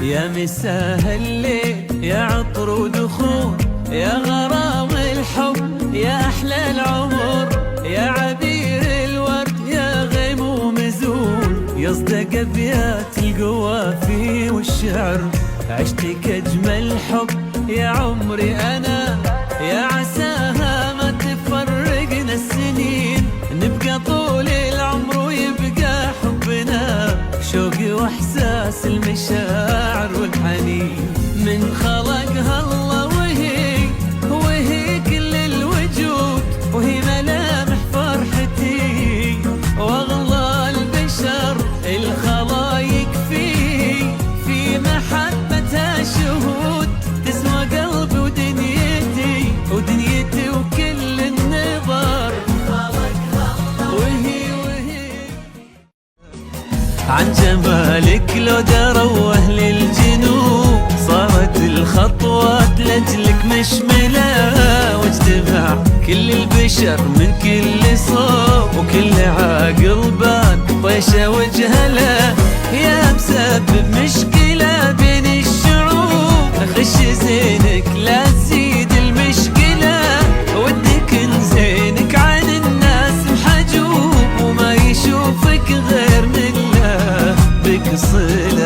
يا مساء الليل يا عطر ودخول، يا غرام الحب يا أحلى العمر، يا عبير الورد يا غيم مزول، يصدق أبيات القوافي والشعر، عشتك أجمل حب يا عمري أنا، يا عساها ما تفرقنا السنين، نبقى طول العمر ويبقى حبنا شوقي واحساس المشاعر والحنين. من خلقها الله وهي كل الوجود، وهي ملامح فرحتي واغلى البشر، الخلايق في محبتها شهود، تسوى قلبي ودنيتي وكل النظر. عن جمالك لو دروا أهل الجنوب، صارت الخطوات لجلك مشملة، واجتمع كل البشر من كل صوب، وكل عاقل بان طيشة وجهله، يا مسبب مشكلة بين الشعوب، خش زينك لا تزيد المشكلة، ودك زينك عن الناس محجوب، وما يشوفك غير من بك صلة.